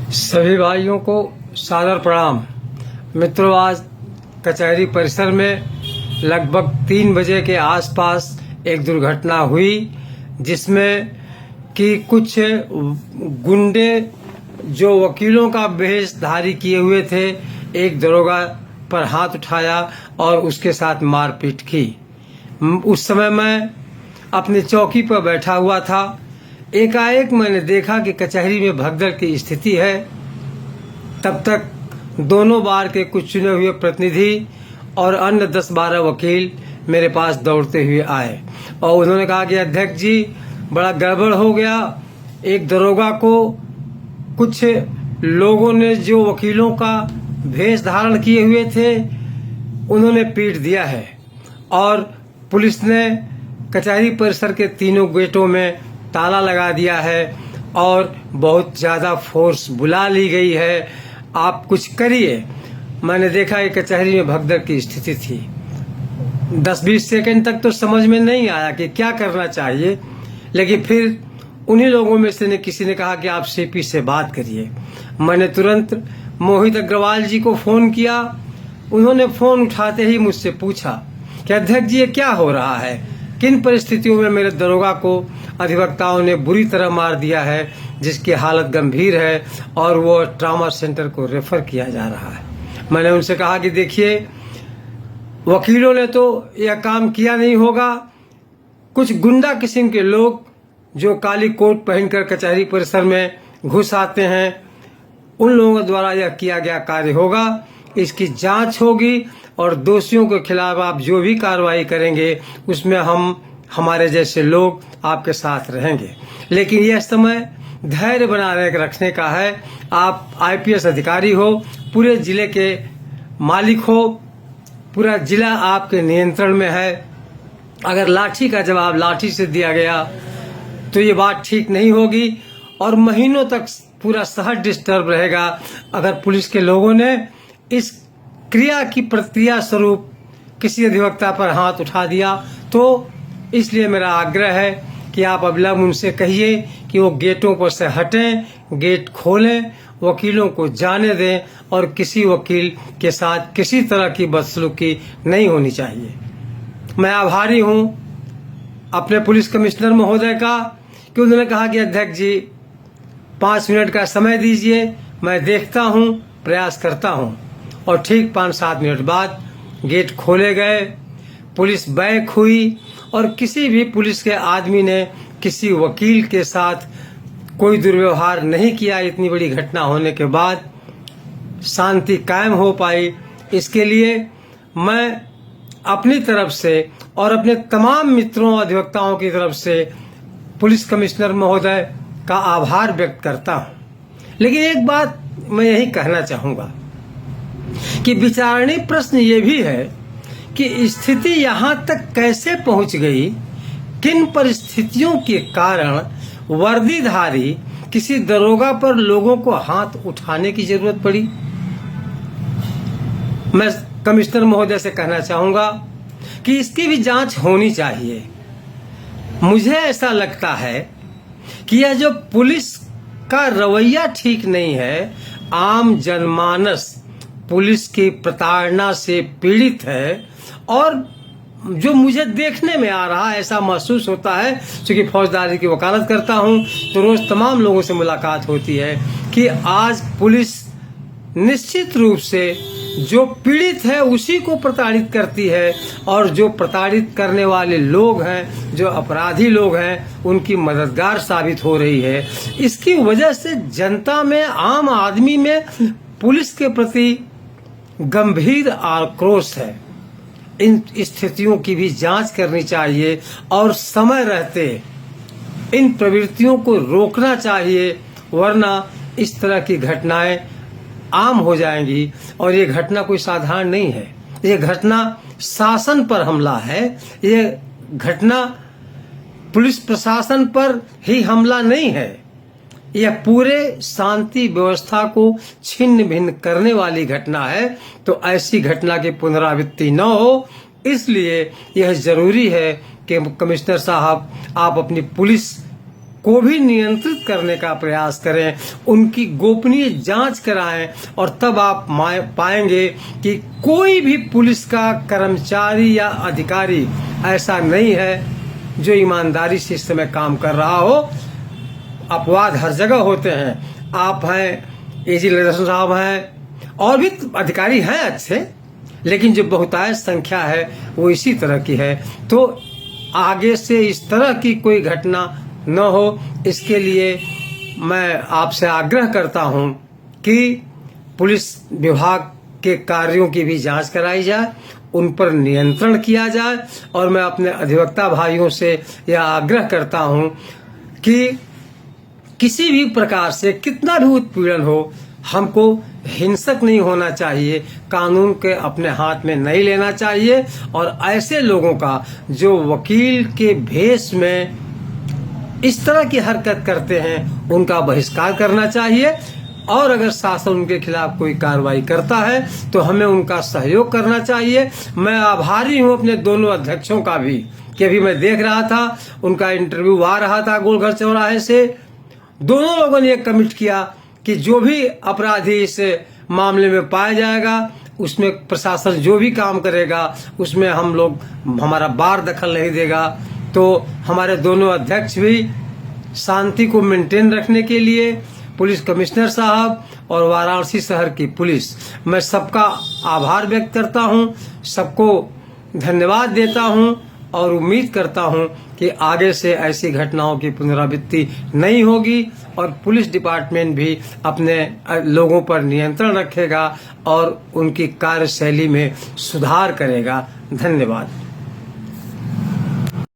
सभी भाइयों को सादर प्रणाम। मित्रों, आज कचहरी परिसर में लगभग 3 बजे के आसपास एक दुर्घटना हुई, जिसमें कि कुछ गुंडे जो वकीलों का भेषधारी किए हुए थे, एक दरोगा पर हाथ उठाया और उसके साथ मारपीट की। उस समय मैं अपनी चौकी पर बैठा हुआ था। एकाएक मैंने देखा कि कचहरी में भगदड़ की स्थिति है। तब तक दोनों बार के कुछ चुने हुए प्रतिनिधि और अन्य 10-12 वकील मेरे पास दौड़ते हुए आए और उन्होंने कहा कि अध्यक्ष जी, बड़ा गड़बड़ हो गया। एक दरोगा को कुछ लोगों ने जो वकीलों का भेष धारण किए हुए थे, उन्होंने पीट दिया है और पुलिस ने कचहरी परिसर के तीनों गेटों में ताला लगा दिया है और बहुत ज़्यादा फोर्स बुला ली गई है। आप कुछ करिए। मैंने देखा कि कचहरी में भगदड़ की स्थिति थी। 10-20 सेकंड तक तो समझ में नहीं आया कि क्या करना चाहिए, लेकिन फिर उन्हीं लोगों में से किसी ने कहा कि आप सीपी से बात करिए। मैंने तुरंत मोहित अग्रवाल जी को फ़ोन किया। उन्होंने फ़ोन उठाते ही मुझसे पूछा कि अध्यक्ष जी, ये क्या हो रहा है? किन परिस्थितियों में मेरे दरोगा को अधिवक्ताओं ने बुरी तरह मार दिया है, जिसकी हालत गंभीर है और वो ट्रॉमा सेंटर को रेफर किया जा रहा है। मैंने उनसे कहा कि देखिए, वकीलों ने तो यह काम किया नहीं होगा। कुछ गुंडा किस्म के लोग जो काली कोट पहनकर कचहरी परिसर में घुस आते हैं, उन लोगों द्वारा यह किया गया कार्य होगा। इसकी जांच होगी और दोषियों के खिलाफ आप जो भी कार्रवाई करेंगे, उसमें हम हमारे जैसे लोग आपके साथ रहेंगे। लेकिन यह समय धैर्य बनाने रखने का है। आप आईपीएस अधिकारी हो, पूरे जिले के मालिक हो, पूरा जिला आपके नियंत्रण में है। अगर लाठी का जवाब लाठी से दिया गया तो ये बात ठीक नहीं होगी और महीनों तक पूरा शहर डिस्टर्ब रहेगा। अगर पुलिस के लोगों ने इस क्रिया की प्रतिक्रिया स्वरूप किसी अधिवक्ता पर हाथ उठा दिया, तो इसलिए मेरा आग्रह है कि आप अविलंब उनसे कहिए कि वो गेटों पर से हटें, गेट खोलें, वकीलों को जाने दें और किसी वकील के साथ किसी तरह की बदसलूकी नहीं होनी चाहिए। मैं आभारी हूँ अपने पुलिस कमिश्नर महोदय का कि उन्होंने कहा कि अध्यक्ष जी, 5 मिनट का समय दीजिए, मैं देखता हूँ, प्रयास करता हूँ। और ठीक 5-7 मिनट बाद गेट खोले गए, पुलिस बैक हुई और किसी भी पुलिस के आदमी ने किसी वकील के साथ कोई दुर्व्यवहार नहीं किया। इतनी बड़ी घटना होने के बाद शांति कायम हो पाई। इसके लिए मैं अपनी तरफ से और अपने तमाम मित्रों अधिवक्ताओं की तरफ से पुलिस कमिश्नर महोदय का आभार व्यक्त करता हूं। लेकिन एक बात मैं यही कहना चाहूंगा कि विचारणीय प्रश्न ये भी है कि स्थिति यहाँ तक कैसे पहुंच गई, किन परिस्थितियों के कारण वर्दीधारी किसी दरोगा पर लोगों को हाथ उठाने की जरूरत पड़ी। मैं कमिश्नर महोदय से कहना चाहूंगा कि इसकी भी जांच होनी चाहिए। मुझे ऐसा लगता है कि यह जो पुलिस का रवैया ठीक नहीं है, आम जनमानस पुलिस की प्रताड़ना से पीड़ित है और जो मुझे देखने में आ रहा है, ऐसा महसूस होता है, क्योंकि फौजदारी की वकालत करता हूं तो रोज तमाम लोगों से मुलाकात होती है कि आज पुलिस निश्चित रूप से जो पीड़ित है उसी को प्रताड़ित करती है और जो प्रताड़ित करने वाले लोग हैं, जो अपराधी लोग हैं, उनकी मददगार साबित हो रही है। इसकी वजह से जनता में, आम आदमी में पुलिस के प्रति गंभीर आक्रोश है। इन स्थितियों की भी जांच करनी चाहिए और समय रहते इन प्रवृत्तियों को रोकना चाहिए, वरना इस तरह की घटनाएं आम हो जाएंगी। और ये घटना कोई साधारण नहीं है। ये घटना शासन पर हमला है। ये घटना पुलिस प्रशासन पर ही हमला नहीं है। यह पूरे शांति व्यवस्था को छिन्न भिन्न करने वाली घटना है। तो ऐसी घटना की पुनरावृत्ति न हो, इसलिए यह जरूरी है कि कमिश्नर साहब आप अपनी पुलिस को भी नियंत्रित करने का प्रयास करें, उनकी गोपनीय जांच कराएं और तब आप पाएंगे कि कोई भी पुलिस का कर्मचारी या अधिकारी ऐसा नहीं है जो ईमानदारी से इस समय काम कर रहा हो। अपवाद हर जगह होते हैं। आप हैं, एजी लक्ष्मण साहब हैं, और भी अधिकारी हैं अच्छे, लेकिन जो बहुतायत संख्या है वो इसी तरह की है। तो आगे से इस तरह की कोई घटना न हो, इसके लिए मैं आपसे आग्रह करता हूं कि पुलिस विभाग के कार्यों की भी जांच कराई जाए, उन पर नियंत्रण किया जाए। और मैं अपने अधिवक्ता भाइयों से यह आग्रह करता हूं कि किसी भी प्रकार से कितना भी उत्पीड़न हो, हमको हिंसक नहीं होना चाहिए, कानून के अपने हाथ में नहीं लेना चाहिए, और ऐसे लोगों का जो वकील के भेष में इस तरह की हरकत करते हैं उनका बहिष्कार करना चाहिए। और अगर शासन उनके खिलाफ कोई कार्रवाई करता है तो हमें उनका सहयोग करना चाहिए। मैं आभारी हूं अपने दोनों अध्यक्षों का भी, कि अभी मैं देख रहा था उनका इंटरव्यू आ रहा था गोलघर चौराहे से। दोनों लोगों ने कमिट किया कि जो भी अपराधी इस मामले में पाया जाएगा उसमें प्रशासन जो भी काम करेगा उसमें हम लोग, हमारा बार दखल नहीं देगा। तो हमारे दोनों अध्यक्ष भी शांति को मेंटेन रखने के लिए, पुलिस कमिश्नर साहब और वाराणसी शहर की पुलिस, मैं सबका आभार व्यक्त करता हूं, सबको धन्यवाद देता हूं और उम्मीद करता हूं कि आगे से ऐसी घटनाओं की पुनरावृत्ति नहीं होगी और पुलिस डिपार्टमेंट भी अपने लोगों पर नियंत्रण रखेगा और उनकी कार्यशैली में सुधार करेगा। धन्यवाद।